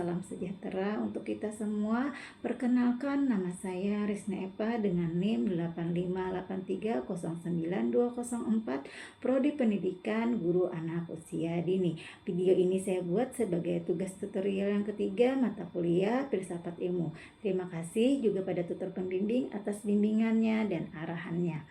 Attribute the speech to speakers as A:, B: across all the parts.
A: salam sejahtera untuk kita semua. Perkenalkan, nama saya Risna Epa dengan NIM 858309204, Prodi Pendidikan Guru Anak Usia Dini. Video ini saya buat sebagai tugas tutorial yang ketiga mata kuliah Filsafat Ilmu. Terima kasih juga pada tutor pembimbing atas bimbingannya dan arahannya.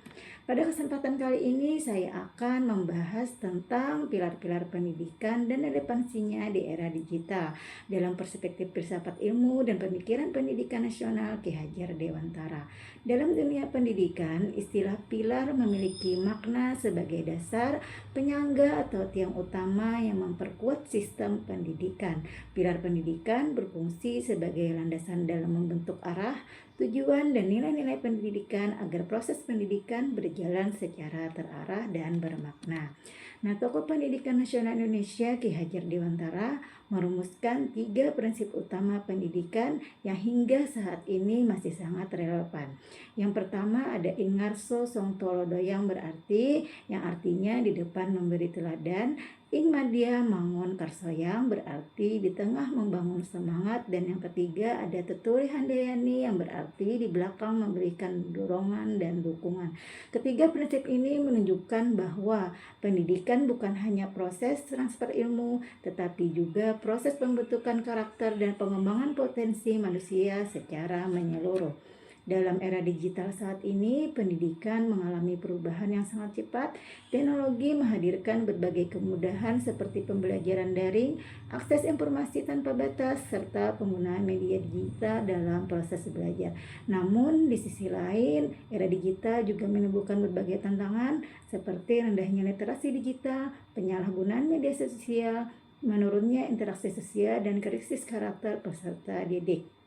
A: Pada kesempatan kali ini saya akan membahas tentang pilar-pilar pendidikan dan relevansinya di era digital dalam perspektif filsafat ilmu dan pemikiran pendidikan nasional Ki Hajar Dewantara. Dalam dunia pendidikan, istilah pilar memiliki makna sebagai dasar, penyangga atau tiang utama yang memperkuat sistem pendidikan. Pilar pendidikan berfungsi sebagai landasan dalam membentuk arah, tujuan dan nilai-nilai pendidikan agar proses pendidikan berjalan secara terarah dan bermakna. Nah, tokoh pendidikan nasional Indonesia Ki Hajar Dewantara merumuskan 3 prinsip utama pendidikan yang hingga saat ini masih sangat relevan. Yang pertama ada Ingarso Songtolodo yang artinya di depan memberi teladan, Ing Madya Mangun Karsoyang berarti di tengah membangun semangat, dan yang ketiga ada Tuturi Handayani yang berarti di belakang memberikan dorongan dan dukungan. Ketiga prinsip ini menunjukkan bahwa pendidikan bukan hanya proses transfer ilmu, tetapi juga proses pembentukan karakter dan pengembangan potensi manusia secara menyeluruh. Dalam era digital saat ini, pendidikan mengalami perubahan yang sangat cepat. Teknologi menghadirkan berbagai kemudahan seperti pembelajaran daring, akses informasi tanpa batas, serta penggunaan media digital dalam proses belajar. Namun, di sisi lain, era digital juga menimbulkan berbagai tantangan seperti rendahnya literasi digital, penyalahgunaan media sosial, menurunnya interaksi sosial, dan krisis karakter peserta didik.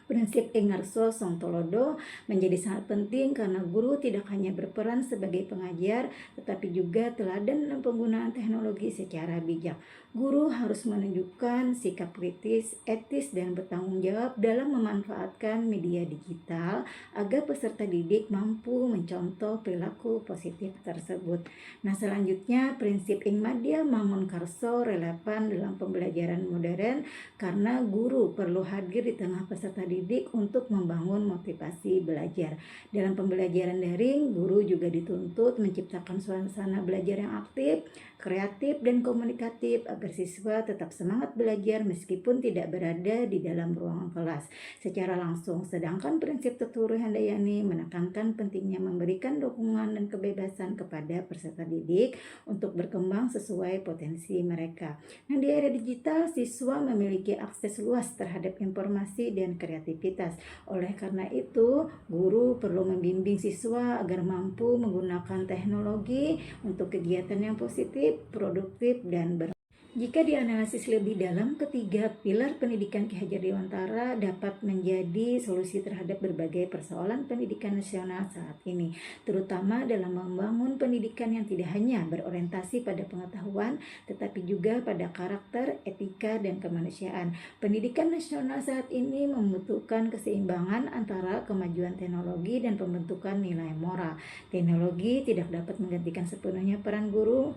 A: Prinsip Ingarso Songtolodo menjadi sangat penting karena guru tidak hanya berperan sebagai pengajar, tetapi juga teladan dalam penggunaan teknologi secara bijak. Guru harus menunjukkan sikap kritis, etis, dan bertanggung jawab dalam memanfaatkan media digital agar peserta didik mampu mencontoh perilaku positif tersebut. Nah, selanjutnya prinsip Ing Madya Mangun Karso relevan dalam pembelajaran modern karena guru perlu hadir di tengah peserta didik untuk membangun motivasi belajar. Dalam pembelajaran daring, guru juga dituntut menciptakan suasana belajar yang aktif, kreatif, dan komunikatif agar siswa tetap semangat belajar meskipun tidak berada di dalam ruangan kelas secara langsung. Sedangkan prinsip Tuturi Handayani menekankan pentingnya memberikan dukungan dan kebebasan kepada peserta didik untuk berkembang sesuai potensi mereka. Nah, di era digital, siswa memiliki akses luas terhadap informasi dan kreativitas. Oleh karena itu, guru perlu membimbing siswa agar mampu menggunakan teknologi untuk kegiatan yang positif, produktif, dan jika dianalisis lebih dalam, ketiga pilar pendidikan Ki Hajar Dewantara dapat menjadi solusi terhadap berbagai persoalan pendidikan nasional saat ini, terutama dalam membangun pendidikan yang tidak hanya berorientasi pada pengetahuan, tetapi juga pada karakter, etika, dan kemanusiaan. Pendidikan nasional saat ini membutuhkan keseimbangan antara kemajuan teknologi dan pembentukan nilai moral. Teknologi tidak dapat menggantikan sepenuhnya peran guru,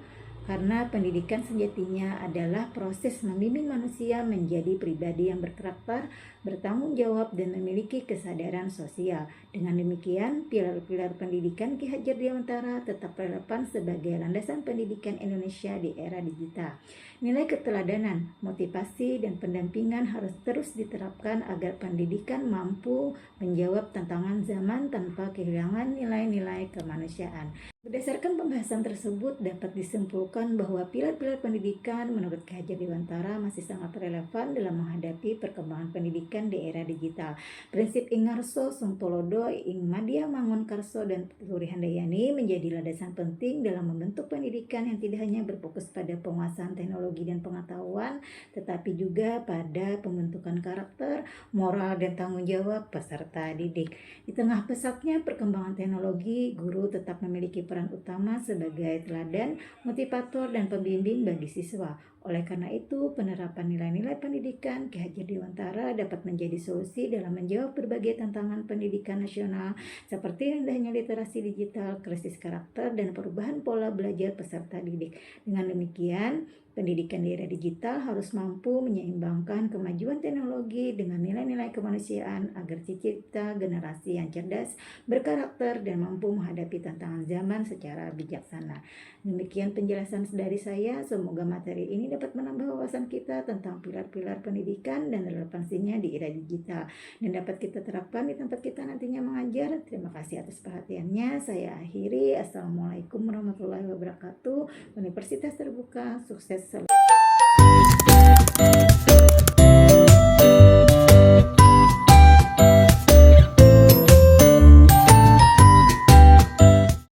A: karena pendidikan sejatinya adalah proses membimbing manusia menjadi pribadi yang berkarakter, bertanggung jawab, dan memiliki kesadaran sosial. Dengan demikian, pilar-pilar pendidikan Ki Hajar Dewantara tetap relevan sebagai landasan pendidikan Indonesia di era digital. Nilai keteladanan, motivasi, dan pendampingan harus terus diterapkan agar pendidikan mampu menjawab tantangan zaman tanpa kehilangan nilai-nilai kemanusiaan. Berdasarkan pembahasan tersebut, dapat disimpulkan bahwa pilar-pilar pendidikan menurut Ki Hajar Dewantara masih sangat relevan dalam menghadapi perkembangan pendidikan di era digital. Prinsip Ingarso Songtolodo, Ing Madya Mangun Karso, dan Tuturi Handayani menjadi landasan penting dalam membentuk pendidikan yang tidak hanya berfokus pada penguasaan teknologi dan pengetahuan, tetapi juga pada pembentukan karakter, moral, dan tanggung jawab peserta didik. Di tengah pesatnya perkembangan teknologi, guru tetap memiliki peran utama sebagai teladan, motivator, dan pembimbing bagi siswa. Oleh karena itu, penerapan nilai-nilai pendidikan Ki Hajar Dewantara dapat menjadi solusi dalam menjawab berbagai tantangan pendidikan nasional seperti rendahnya literasi digital, krisis karakter, dan perubahan pola belajar peserta didik. Dengan demikian, Pendidikan di era digital harus mampu menyeimbangkan kemajuan teknologi dengan nilai-nilai kemanusiaan agar tercipta generasi yang cerdas, berkarakter, dan mampu menghadapi tantangan zaman secara bijaksana. Demikian penjelasan dari saya, semoga materi ini dapat menambah wawasan kita tentang pilar-pilar pendidikan dan relevansinya di era digital dan dapat kita terapkan di tempat kita nantinya mengajar. Terima kasih atas perhatiannya. Saya akhiri. Assalamualaikum warahmatullahi wabarakatuh. Universitas Terbuka, sukses selalu.